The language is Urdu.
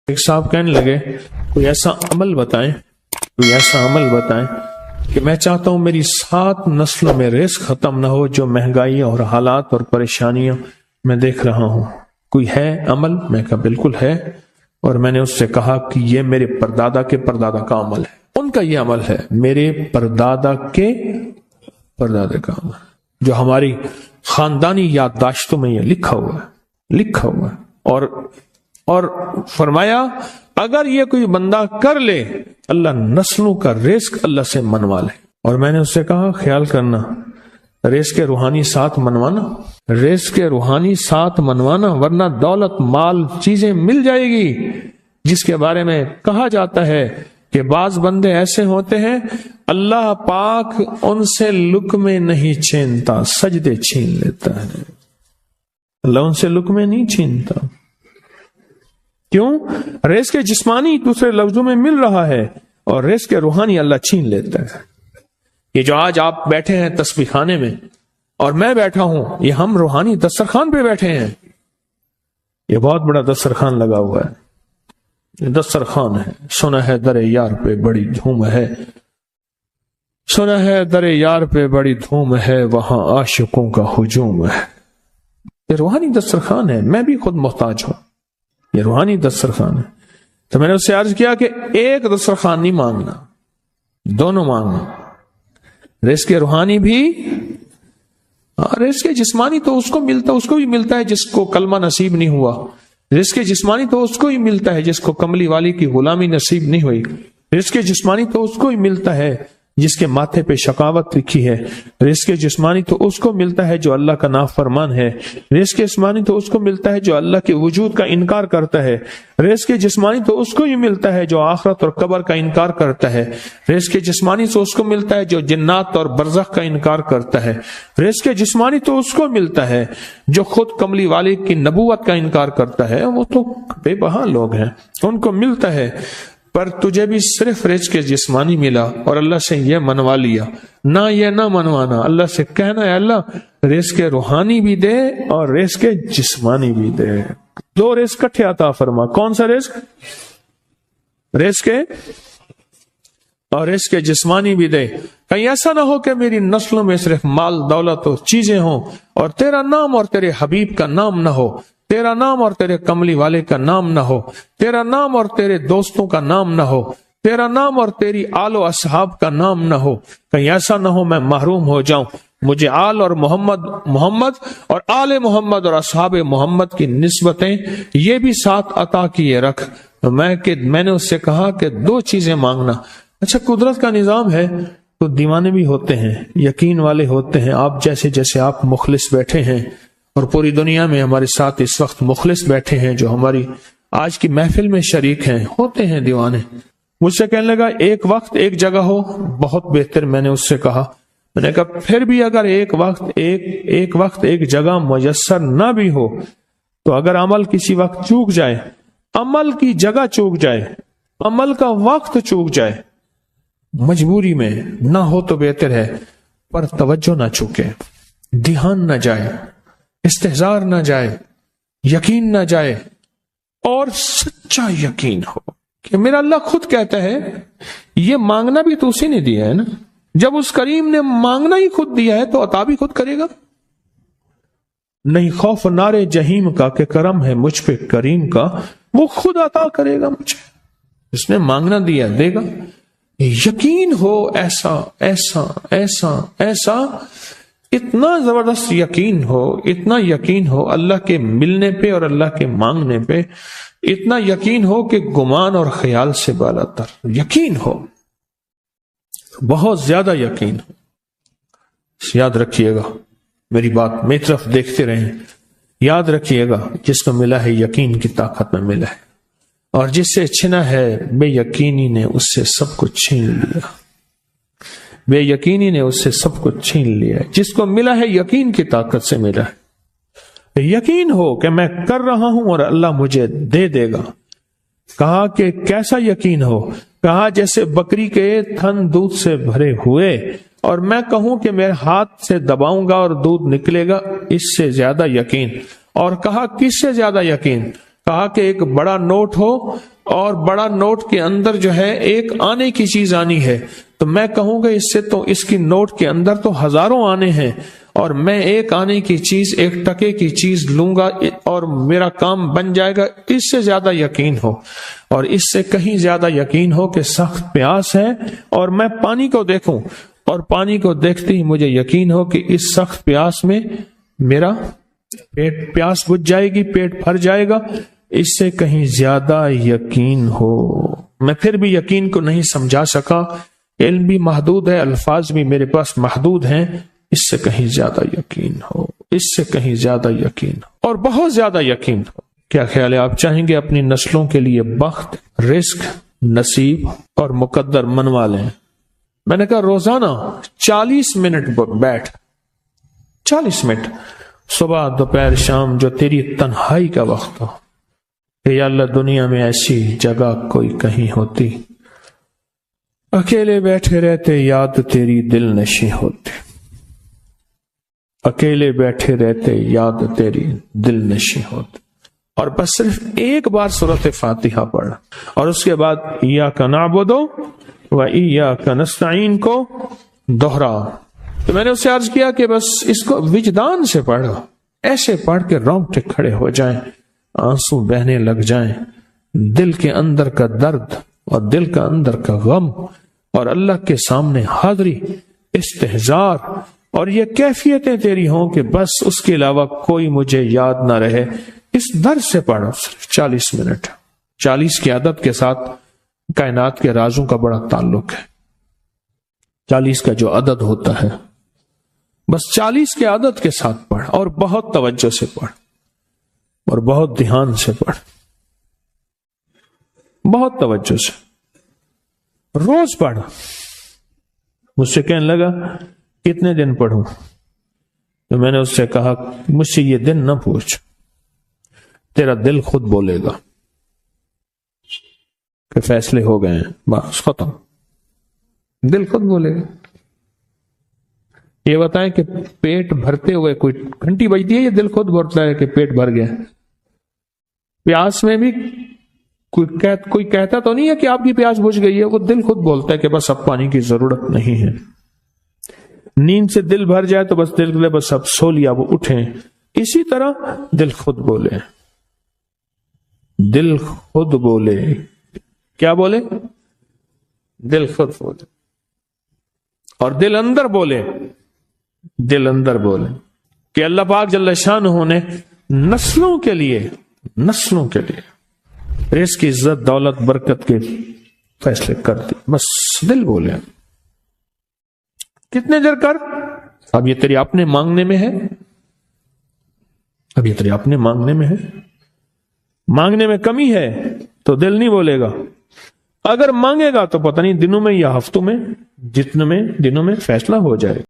ایک صاحب کہنے لگے کوئی ایسا عمل بتائیں کہ میں چاہتا ہوں میری 7 نسلوں میں رزق ختم نہ ہو، جو مہنگائی اور حالات اور پریشانیاں میں دیکھ رہا ہوں، کوئی ہے عمل؟ میں کہا بالکل ہے، اور میں نے اس سے کہا کہ یہ میرے پردادا کے پردادا کا عمل ہے، ان کا یہ عمل ہے، میرے پردادا کے پردادا کا عمل، جو ہماری خاندانی یادداشتوں میں یہ لکھا ہوا ہے، اور فرمایا اگر یہ کوئی بندہ کر لے اللہ نسلوں کا رزق اللہ سے منوا لے۔ اور میں نے اس سے کہا خیال کرنا، رزق روحانی ساتھ منوانا، ورنہ دولت مال چیزیں مل جائے گی، جس کے بارے میں کہا جاتا ہے کہ بعض بندے ایسے ہوتے ہیں اللہ پاک ان سے لقمے نہیں چھینتا، سجدے چھین لیتا ہے، اللہ ان سے لقمے نہیں چھینتا۔ کیوں؟ رزق جسمانی دوسرے لفظوں میں مل رہا ہے، اور رزق روحانی اللہ چھین لیتا ہے۔ یہ جو آج آپ بیٹھے ہیں تسبیح خانے میں اور میں بیٹھا ہوں، یہ ہم روحانی دسترخوان پہ بیٹھے ہیں، یہ بہت بڑا دسترخوان لگا ہوا ہے، یہ دسترخوان ہے۔ سنا ہے در یار پہ بڑی دھوم ہے، سنا ہے در یار پہ بڑی دھوم ہے، وہاں عاشقوں کا ہجوم ہے۔ یہ روحانی دسترخوان ہے، میں بھی خود محتاج ہوں، یہ روحانی دسترخوان ہے۔ تو میں نے اس سے عرض کیا کہ ایک دسترخوان نہیں مانگنا، دونوں مانگنا، رزق روحانی بھی، رزق جسمانی تو اس کو بھی ملتا ہے جس کو کلمہ نصیب نہیں ہوا، رزق جسمانی تو اس کو ہی ملتا ہے جس کو کملی والی کی غلامی نصیب نہیں ہوئی، رزق جسمانی تو اس کو ہی ملتا ہے جس کے ماتھے پہ شقاوت لکھی ہے، رزق جسمانی تو اس کو ملتا ہے جو اللہ کا نافرمان ہے، رزق جسمانی تو اس کو ملتا ہے جو اللہ کے وجود کا انکار کرتا ہے، رزق جسمانی تو اس کو ہی ملتا ہے جو آخرت اور قبر کا انکار کرتا ہے، رزق جسمانی تو اس کو ملتا ہے جو جنات اور برزخ کا انکار کرتا ہے، رزق جسمانی تو اس کو ملتا ہے جو خود کملی والے کی نبوت کا انکار کرتا ہے، وہ تو بے بہا لوگ ہیں، ان کو ملتا ہے۔ پر تجھے بھی صرف رزق جسمانی ملا اور اللہ سے یہ منوا لیا، نہ یہ نہ منوانا، اللہ سے کہنا ہے اللہ رزق روحانی بھی دے اور رزق جسمانی بھی دے، 2 رزق اکٹھے عطا فرما۔ کون سا رزق؟ رزق اور رزق جسمانی بھی دے۔ کہیں ایسا نہ ہو کہ میری نسلوں میں صرف مال دولت اور چیزیں ہوں اور تیرا نام اور تیرے حبیب کا نام نہ ہو، تیرا نام اور تیرے کملی والے کا نام نہ ہو، تیرا نام اور تیرے دوستوں کا نام نہ ہو، تیرا نام اور تیری آل و اصحاب کا نام نہ ہو۔ کہیں ایسا نہ ہو میں محروم ہو جاؤں، مجھے آل اور محمد اور آل محمد اور اصحاب محمد کی نسبتیں یہ بھی ساتھ عطا کیے رکھ۔ میں نے اس سے کہا کہ 2 چیزیں مانگنا۔ اچھا قدرت کا نظام ہے تو دیوانے بھی ہوتے ہیں، یقین والے ہوتے ہیں، آپ جیسے آپ مخلص بیٹھے ہیں، اور پوری دنیا میں ہمارے ساتھ اس وقت مخلص بیٹھے ہیں جو ہماری آج کی محفل میں شریک ہیں، ہوتے ہیں دیوانے۔ مجھ سے کہنے لگا ایک وقت ایک جگہ ہو بہت بہتر۔ میں نے اس سے کہا، میں نے کہا پھر بھی اگر ایک وقت ایک جگہ میسر نہ بھی ہو تو اگر عمل کسی وقت چوک جائے، عمل کی جگہ چوک جائے، عمل کا وقت چوک جائے، مجبوری میں نہ ہو تو بہتر ہے، پر توجہ نہ چوکے، دھیان نہ جائے، استحضار نہ جائے، یقین نہ جائے، اور سچا یقین ہو کہ میرا اللہ خود کہتا ہے یہ مانگنا بھی تو اسی نے دیا ہے نا، جب اس کریم نے مانگنا ہی خود دیا ہے تو عطا بھی خود کرے گا۔ نہیں خوف نارے جہیم کا کہ کرم ہے مجھ پہ کریم کا، وہ خود عطا کرے گا مجھے، اس نے مانگنا دیا دے گا۔ یقین ہو ایسا ایسا ایسا ایسا، اتنا زبردست یقین ہو اللہ کے ملنے پہ اور اللہ کے مانگنے پہ، اتنا یقین ہو کہ گمان اور خیال سے بالا تر یقین ہو، بہت زیادہ یقین ہو۔ یاد رکھیے گا میری بات، میری طرف دیکھتے رہیں، یاد رکھیے گا جس کو ملا ہے یقین کی طاقت میں ملا ہے، اور جس سے چھنا ہے بے یقینی نے اس سے سب کچھ چھین لیا، بے یقینی نے اس سے سب کچھ چھین لیا ہے۔ جس کو ملا ہے یقین کی طاقت سے ملا ہے، یقین ہو کہ میں کر رہا ہوں اور اللہ مجھے دے دے گا۔ کہا کہ کیسا یقین ہو؟ کہا جیسے بکری کے تھن دودھ سے بھرے ہوئے اور میں کہوں کہ میرے ہاتھ سے دباؤں گا اور دودھ نکلے گا، اس سے زیادہ یقین۔ اور کہا کس سے زیادہ یقین؟ کہا کہ ایک بڑا نوٹ ہو اور بڑا نوٹ کے اندر جو ہے ایک آنے کی چیز آنی ہے، تو میں کہوں گا اس سے تو اس کی نوٹ کے اندر تو ہزاروں آنے ہیں، اور میں ایک آنے کی چیز، ایک ٹکے کی چیز لوں گا اور میرا کام بن جائے گا، اس سے زیادہ یقین ہو، اور اس سے کہیں زیادہ یقین ہو کہ سخت پیاس ہے اور میں پانی کو دیکھوں، اور پانی کو دیکھتے ہی مجھے یقین ہو کہ اس سخت پیاس میں میرا پیاس بجھ جائے گی، پیٹ بھر جائے گا، اس سے کہیں زیادہ یقین ہو۔ میں پھر بھی یقین کو نہیں سمجھا سکا، علم بھی محدود ہے، الفاظ بھی میرے پاس محدود ہیں، اس سے کہیں زیادہ یقین ہو، اس سے کہیں زیادہ یقین ہو، اور بہت زیادہ یقین ہو۔ کیا خیال ہے، آپ چاہیں گے اپنی نسلوں کے لیے بخت، رزق، نصیب اور مقدر منوا لیں؟ میں نے کہا روزانہ 40 منٹ بیٹھ، 40 منٹ صبح دوپہر شام، جو تیری تنہائی کا وقت ہو، کہ یا اللہ دنیا میں ایسی جگہ کوئی کہیں ہوتی، اکیلے بیٹھے رہتے یاد تیری دل نشیں ہوتی، اکیلے بیٹھے رہتے یاد تیری دل نشیں ہوتی، اور بس صرف ایک بار سورۃ فاتحہ پڑھ، اور اس کے بعد ایاک نعبد و ایاک نستعین کو دوہرا۔ تو میں نے اس سے عرض کیا کہ بس اس کو وجدان سے پڑھو، ایسے پڑھ کے رونگٹے کھڑے ہو جائیں، آنسو بہنے لگ جائیں، دل کے اندر کا درد اور دل کا اندر کا غم اور اللہ کے سامنے حاضری، استحضار، اور یہ کیفیتیں تیری ہوں کہ بس اس کے علاوہ کوئی مجھے یاد نہ رہے۔ اس درد سے پڑھو، صرف 40 منٹ۔ 40 کی عدد کے ساتھ کائنات کے رازوں کا بڑا تعلق ہے۔ 40 کا جو عدد ہوتا ہے، بس 40 کے عدد کے ساتھ پڑھ، اور بہت توجہ سے پڑھ، اور بہت دھیان سے پڑھ، بہت توجہ سے، روز پڑھ۔ مجھ سے کہنے لگا کتنے دن پڑھوں؟ تو میں نے اس سے کہا مجھ سے یہ دن نہ پوچھ، تیرا دل خود بولے گا کہ فیصلے ہو گئے ہیں، بس ختم، دل خود بولے گا۔ یہ بتائیں کہ پیٹ بھرتے ہوئے کوئی گھنٹی بجتی ہے، یہ دل خود بولتا ہے کہ پیٹ بھر گیا؟ پیاس میں بھی کوئی کہتا تو نہیں ہے کہ آپ کی پیاس بجھ گئی ہے، وہ دل خود بولتا ہے کہ بس اب پانی کی ضرورت نہیں ہے۔ نیند سے دل بھر جائے تو بس دل بس اب سو لیا، وہ اٹھیں۔ اسی طرح دل خود بولے، دل خود بولے، کیا بولے؟ دل خود بولے، اور دل اندر بولے، دل اندر بولے کہ اللہ پاک جل شانہ نے نسلوں کے لیے رزق کی عزت، دولت، برکت کے فیصلے کر دی، بس دل بولے۔ کتنے دیر کر؟ اب یہ تیری اپنے مانگنے میں ہے، اب یہ تیری اپنے مانگنے میں ہے۔ مانگنے میں کمی ہے تو دل نہیں بولے گا، اگر مانگے گا تو پتہ نہیں دنوں میں یا ہفتوں میں، جتنے میں دنوں میں فیصلہ ہو جائے گا۔